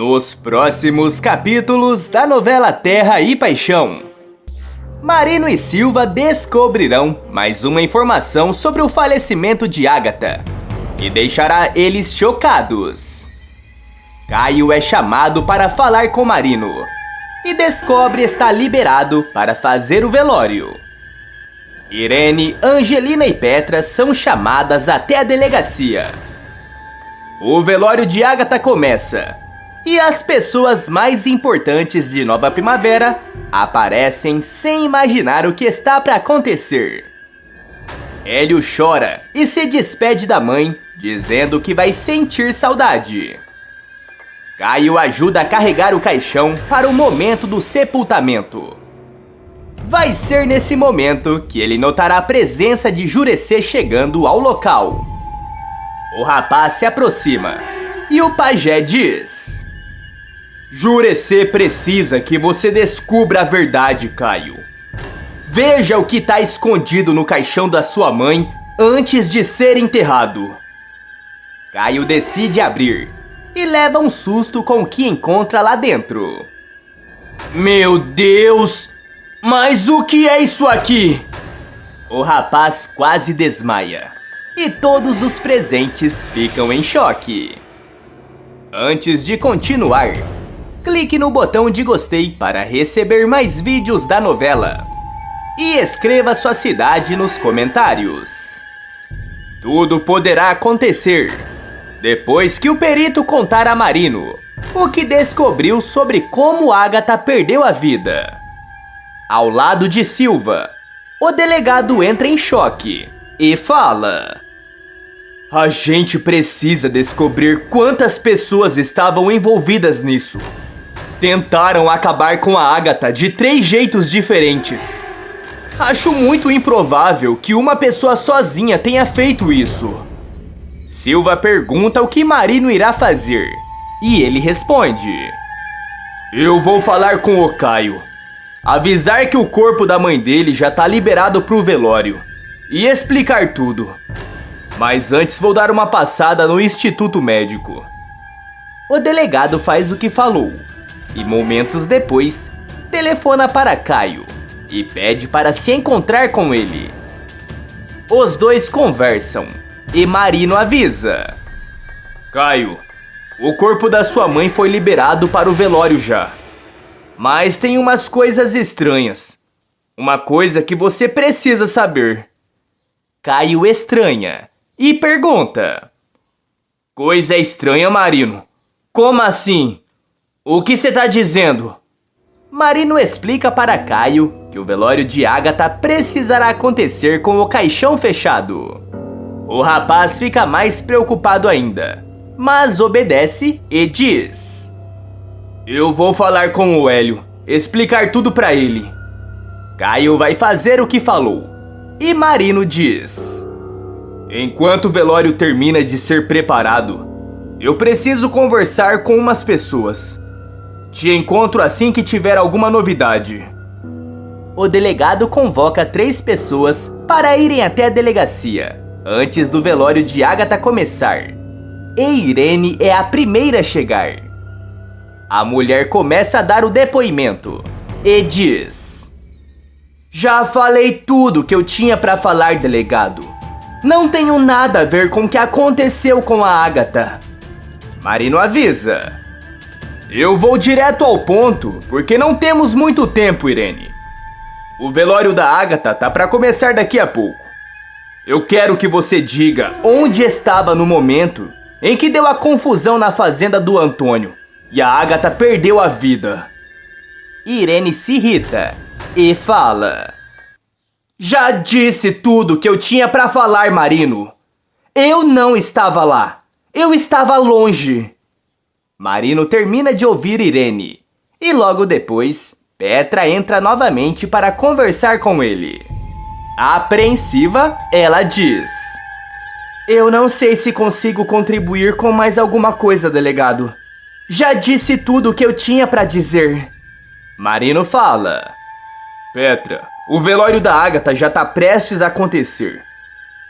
Nos próximos capítulos da novela Terra e Paixão, Marino e Silva descobrirão mais uma informação sobre o falecimento de Ágata, que deixará eles chocados. Caio é chamado para falar com Marino e descobre estar liberado para fazer o velório. Irene, Angelina e Petra são chamadas até a delegacia. O velório de Ágata começa e as pessoas mais importantes de Nova Primavera aparecem sem imaginar o que está para acontecer. Hélio chora e se despede da mãe, dizendo que vai sentir saudade. Caio ajuda a carregar o caixão para o momento do sepultamento. Vai ser nesse momento que ele notará a presença de Jurecê chegando ao local. O rapaz se aproxima e o pajé diz: Jurecê precisa que você descubra a verdade, Caio. Veja o que está escondido no caixão da sua mãe antes de ser enterrado. Caio decide abrir e leva um susto com o que encontra lá dentro. Meu Deus! Mas o que é isso aqui? O rapaz quase desmaia e todos os presentes ficam em choque. Antes de continuar, clique no botão de gostei para receber mais vídeos da novela. E escreva sua cidade nos comentários. Tudo poderá acontecer depois que o perito contar a Marino o que descobriu sobre como Ágata perdeu a vida. Ao lado de Silva, o delegado entra em choque e fala: A gente precisa descobrir quantas pessoas estavam envolvidas nisso. Tentaram acabar com a Ágata de 3 jeitos diferentes. Acho muito improvável que uma pessoa sozinha tenha feito isso. Silva pergunta o que Marino irá fazer, e ele responde: Eu vou falar com o Caio, avisar que o corpo da mãe dele já tá liberado pro velório, e explicar tudo. Mas antes vou dar uma passada no Instituto Médico. O delegado faz o que falou, e momentos depois, telefona para Caio e pede para se encontrar com ele. Os dois conversam e Marino avisa: Caio, o corpo da sua mãe foi liberado para o velório já. Mas tem umas coisas estranhas. Uma coisa que você precisa saber. Caio estranha e pergunta: Coisa estranha, Marino? Como assim? O que você tá dizendo? Marino explica para Caio que o velório de Ágata precisará acontecer com o caixão fechado. O rapaz fica mais preocupado ainda, mas obedece e diz: Eu vou falar com o Hélio, explicar tudo pra ele. Caio vai fazer o que falou, e Marino diz: Enquanto o velório termina de ser preparado, eu preciso conversar com umas pessoas. Te encontro assim que tiver alguma novidade. O delegado convoca 3 pessoas para irem até a delegacia, antes do velório de Ágata começar. E Irene é a primeira a chegar. A mulher começa a dar o depoimento e diz: Já falei tudo que eu tinha para falar, delegado. Não tenho nada a ver com o que aconteceu com a Ágata. Marino avisa: Eu vou direto ao ponto, porque não temos muito tempo, Irene. O velório da Ágata tá para começar daqui a pouco. Eu quero que você diga onde estava no momento em que deu a confusão na fazenda do Antônio e a Ágata perdeu a vida. Irene se irrita e fala: Já disse tudo que eu tinha para falar, Marino. Eu não estava lá. Eu estava longe. Marino termina de ouvir Irene e logo depois Petra entra novamente para conversar com ele. Apreensiva, ela diz: Eu não sei se consigo contribuir com mais alguma coisa, delegado. Já disse tudo o que eu tinha para dizer. Marino fala: Petra, o velório da Ágata já tá prestes a acontecer.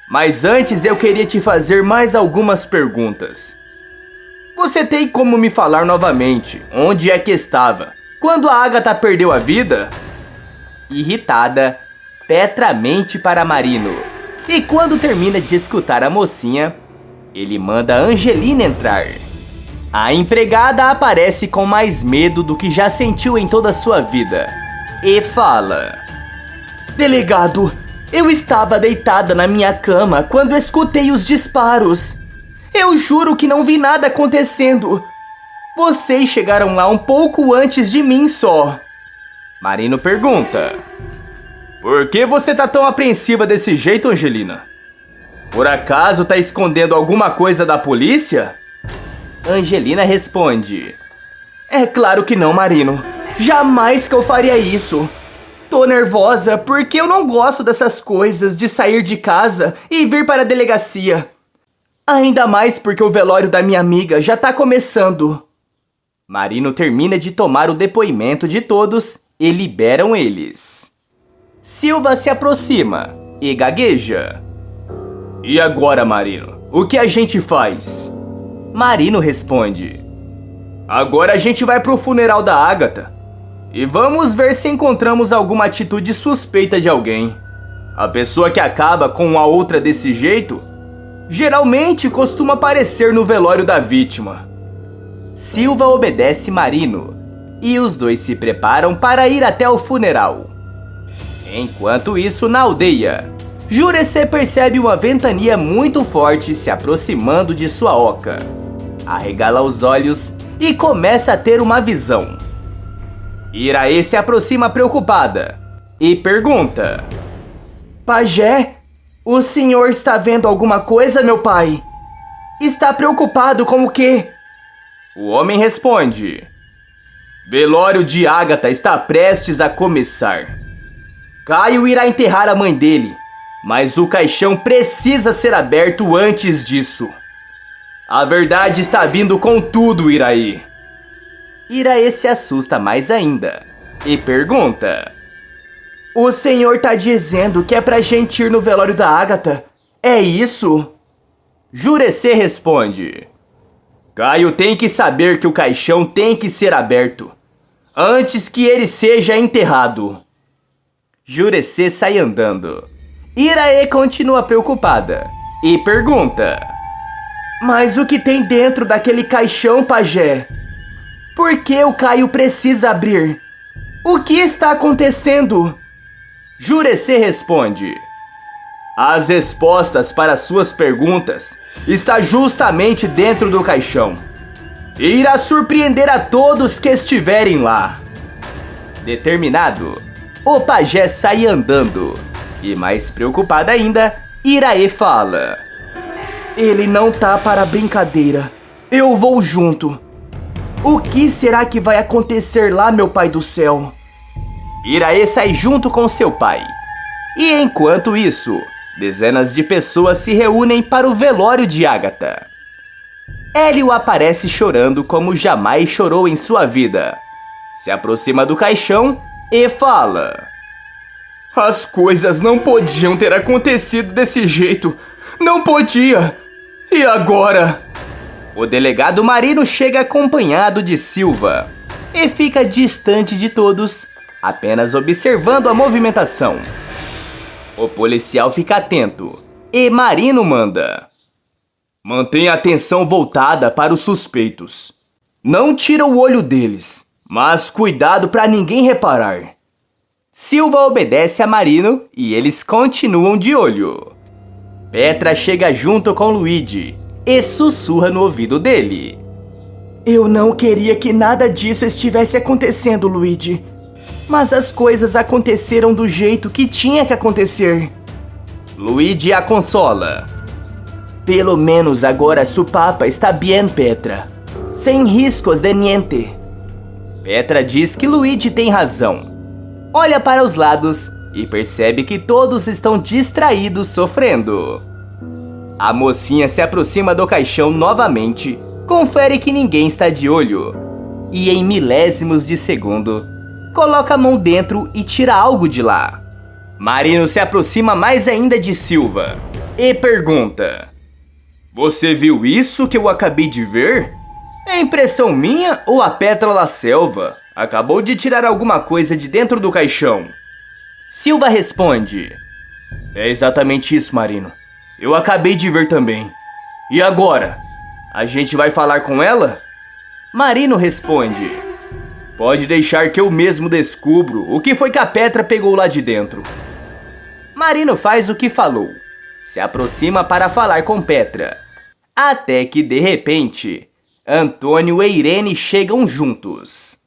Mas antes eu queria te fazer mais algumas perguntas. Você tem como me falar novamente onde é que estava quando a Agatha perdeu a vida? Irritada, Petra mente para Marino. E quando termina de escutar a mocinha, ele manda Angelina entrar. A empregada aparece com mais medo do que já sentiu em toda a sua vida e fala: Delegado, eu estava deitada na minha cama quando escutei os disparos. Eu juro que não vi nada acontecendo. Vocês chegaram lá um pouco antes de mim só. Marino pergunta: Por que você tá tão apreensiva desse jeito, Angelina? Por acaso tá escondendo alguma coisa da polícia? Angelina responde: É claro que não, Marino. Jamais que eu faria isso. Tô nervosa porque eu não gosto dessas coisas de sair de casa e vir para a delegacia. Ainda mais porque o velório da minha amiga já tá começando. Marino termina de tomar o depoimento de todos e liberam eles. Silva se aproxima e gagueja: E agora, Marino? O que a gente faz? Marino responde: Agora a gente vai pro funeral da Agatha e vamos ver se encontramos alguma atitude suspeita de alguém. A pessoa que acaba com a outra desse jeito geralmente costuma aparecer no velório da vítima. Silva obedece Marino e os dois se preparam para ir até o funeral. Enquanto isso, na aldeia, Jurecê percebe uma ventania muito forte se aproximando de sua oca. Arregala os olhos e começa a ter uma visão. Iraê se aproxima preocupada e pergunta: Pajé, o senhor está vendo alguma coisa, meu pai? Está preocupado com o quê? O homem responde: Velório de Agatha está prestes a começar. Caio irá enterrar a mãe dele, mas o caixão precisa ser aberto antes disso. A verdade está vindo com tudo, Iraí. Iraê se assusta mais ainda e pergunta: O senhor tá dizendo que é pra gente ir no velório da Agatha? É isso? Jurecê responde: Caio tem que saber que o caixão tem que ser aberto antes que ele seja enterrado. Jurecê sai andando. Iraê continua preocupada e pergunta: Mas o que tem dentro daquele caixão, pajé? Por que o Caio precisa abrir? O que está acontecendo? Jurecê responde: As respostas para suas perguntas está justamente dentro do caixão e irá surpreender a todos que estiverem lá. Determinado, o pajé sai andando e, mais preocupada ainda, Iraê fala: Ele não tá para brincadeira. Eu vou junto. O que será que vai acontecer lá, meu pai do céu? Iraê sai junto com seu pai. E enquanto isso, dezenas de pessoas se reúnem para o velório de Agatha. Hélio aparece chorando como jamais chorou em sua vida. Se aproxima do caixão e fala: As coisas não podiam ter acontecido desse jeito. Não podia. E agora? O delegado Marino chega acompanhado de Silva e fica distante de todos, apenas observando a movimentação. O policial fica atento e Marino manda: Mantenha a atenção voltada para os suspeitos. Não tira o olho deles, mas cuidado para ninguém reparar. Silva obedece a Marino e eles continuam de olho. Petra chega junto com Luigi e sussurra no ouvido dele: Eu não queria que nada disso estivesse acontecendo, Luigi. Mas as coisas aconteceram do jeito que tinha que acontecer. Luigi a consola: Pelo menos agora su papa está bien, Petra. Sem riscos de niente. Petra diz que Luigi tem razão. Olha para os lados e percebe que todos estão distraídos sofrendo. A mocinha se aproxima do caixão novamente, confere que ninguém está de olho e, em milésimos de segundo, coloca a mão dentro e tira algo de lá. Marino se aproxima mais ainda de Silva e pergunta: Você viu isso que eu acabei de ver? É impressão minha ou a Pétala Selva acabou de tirar alguma coisa de dentro do caixão? Silva responde: é exatamente isso, Marino. Eu acabei de ver também. E agora? A gente vai falar com ela? Marino responde: pode deixar que eu mesmo descubro o que foi que a Petra pegou lá de dentro. Marino faz o que falou. Se aproxima para falar com Petra. Até que, de repente, Antônio e Irene chegam juntos.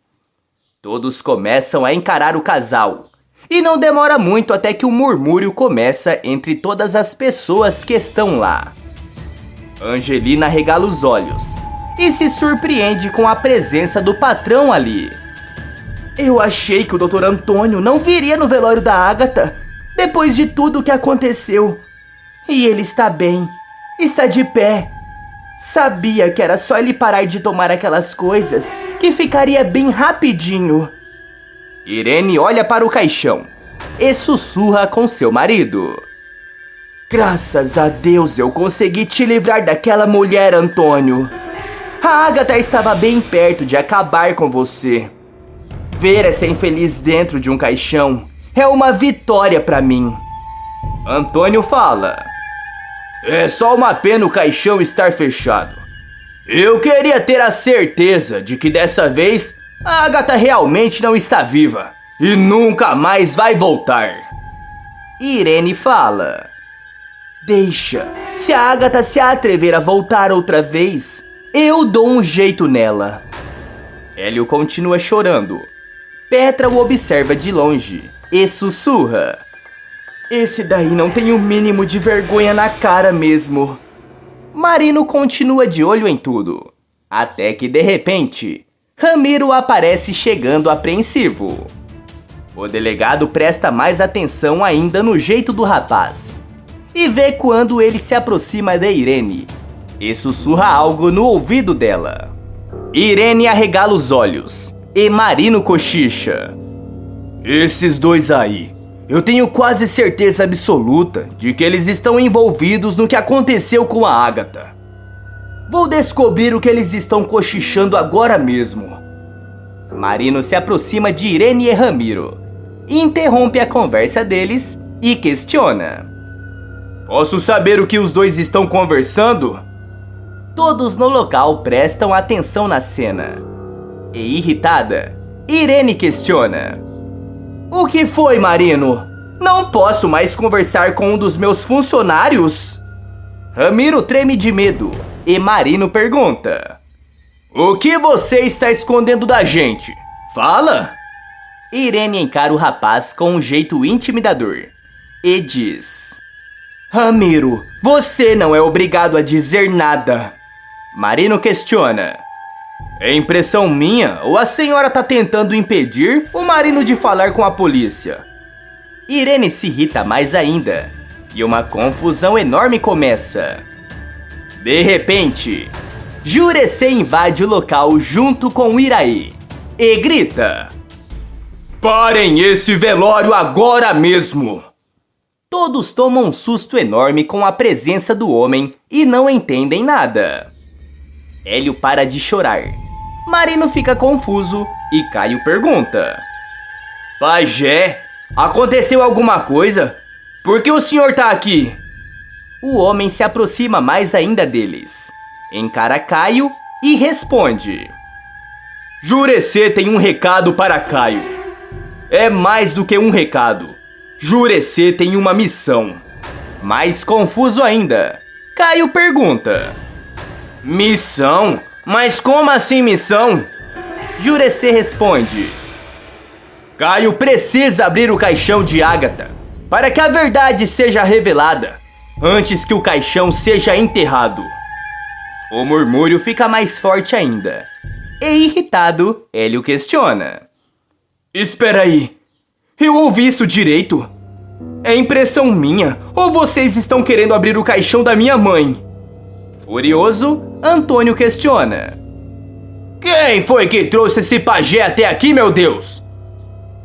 Todos começam a encarar o casal. E não demora muito até que o murmúrio começa entre todas as pessoas que estão lá. Angelina regala os olhos e se surpreende com a presença do patrão ali. Eu achei que o Dr. Antônio não viria no velório da Ágata depois de tudo o que aconteceu. E ele está bem, está de pé. Sabia que era só ele parar de tomar aquelas coisas que ficaria bem rapidinho. Irene olha para o caixão e sussurra com seu marido. Graças a Deus eu consegui te livrar daquela mulher, Antônio. A Ágata estava bem perto de acabar com você. Ver essa infeliz dentro de um caixão é uma vitória para mim. Antônio fala: é só uma pena o caixão estar fechado. Eu queria ter a certeza de que dessa vez a Ágata realmente não está viva e nunca mais vai voltar. Irene fala: deixa, se a Ágata se atrever a voltar outra vez, eu dou um jeito nela. Hélio continua chorando. Petra o observa de longe e sussurra: esse daí não tem o mínimo de vergonha na cara mesmo. Marino continua de olho em tudo. Até que, de repente, Ramiro aparece chegando apreensivo. O delegado presta mais atenção ainda no jeito do rapaz e vê quando ele se aproxima de Irene e sussurra algo no ouvido dela. Irene arregala os olhos e Marino cochicha: esses dois aí, eu tenho quase certeza absoluta de que eles estão envolvidos no que aconteceu com a Ágata. Vou descobrir o que eles estão cochichando agora mesmo. Marino se aproxima de Irene e Ramiro, interrompe a conversa deles e questiona: posso saber o que os dois estão conversando? Todos no local prestam atenção na cena. E irritada, Irene questiona: o que foi, Marino? Não posso mais conversar com um dos meus funcionários? Ramiro treme de medo e Marino pergunta: o que você está escondendo da gente? Fala! Irene encara o rapaz com um jeito intimidador e diz: Ramiro, você não é obrigado a dizer nada. Marino questiona: é impressão minha ou a senhora tá tentando impedir o Marino de falar com a polícia? Irene se irrita mais ainda e uma confusão enorme começa. De repente, Jurecê invade o local junto com Iraí e grita: parem esse velório agora mesmo! Todos tomam um susto enorme com a presença do homem e não entendem nada. Hélio para de chorar. Marino fica confuso e Caio pergunta: pajé, aconteceu alguma coisa? Por que o senhor tá aqui? O homem se aproxima mais ainda deles, encara Caio e responde: Jurecê tem um recado para Caio. É mais do que um recado. Jurecê tem uma missão. Mais confuso ainda, Caio pergunta: missão? Mas como assim missão? Jurecê responde: Caio precisa abrir o caixão de Ágata para que a verdade seja revelada antes que o caixão seja enterrado. O murmúrio fica mais forte ainda. E irritado, Hélio questiona: espera aí, eu ouvi isso direito? É impressão minha ou vocês estão querendo abrir o caixão da minha mãe? Furioso, Antônio questiona: quem foi que trouxe esse pajé até aqui, meu Deus?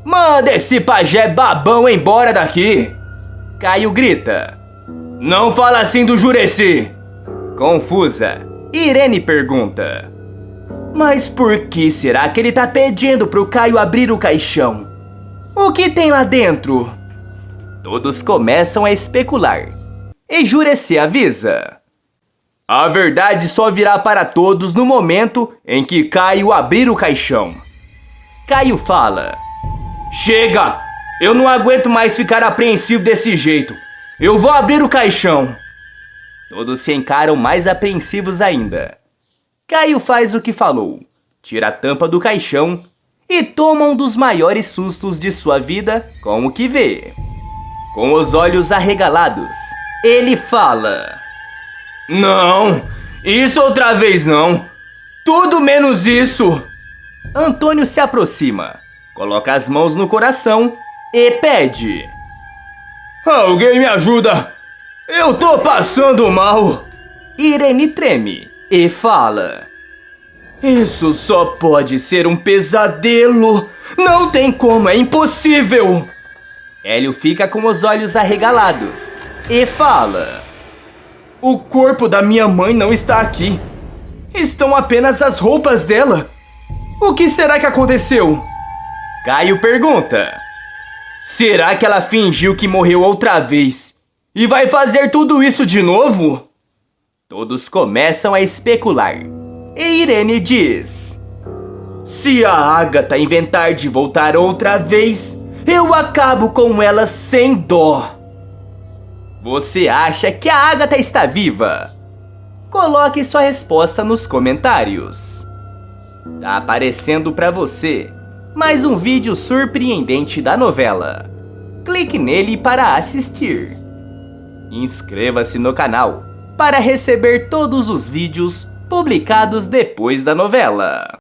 Manda esse pajé babão embora daqui! Caio grita: não fala assim do Jurecê! Confusa, Irene pergunta: Mas por que será que ele tá pedindo pro Caio abrir o caixão? O que tem lá dentro? Todos começam a especular. E Jureci avisa: a verdade só virá para todos no momento em que Caio abrir o caixão. Caio fala: chega! Eu não aguento mais ficar apreensivo desse jeito. Eu vou abrir o caixão. Todos se encaram mais apreensivos ainda. Caio faz o que falou. Tira a tampa do caixão e toma um dos maiores sustos de sua vida com o que vê. Com os olhos arregalados, ele fala: não, isso outra vez não. Tudo menos isso. Antônio se aproxima, coloca as mãos no coração e pede: alguém me ajuda! Eu tô passando mal! Irene treme e fala: isso só pode ser um pesadelo! Não tem como, é impossível! Hélio fica com os olhos arregalados e fala: o corpo da minha mãe não está aqui. Estão apenas as roupas dela. O que será que aconteceu? Caio pergunta: será que ela fingiu que morreu outra vez e vai fazer tudo isso de novo? Todos começam a especular. E Irene diz: se a Agatha inventar de voltar outra vez, eu acabo com ela sem dó. Você acha que a Agatha está viva? Coloque sua resposta nos comentários. Tá aparecendo para você mais um vídeo surpreendente da novela. Clique nele para assistir. Inscreva-se no canal para receber todos os vídeos publicados depois da novela.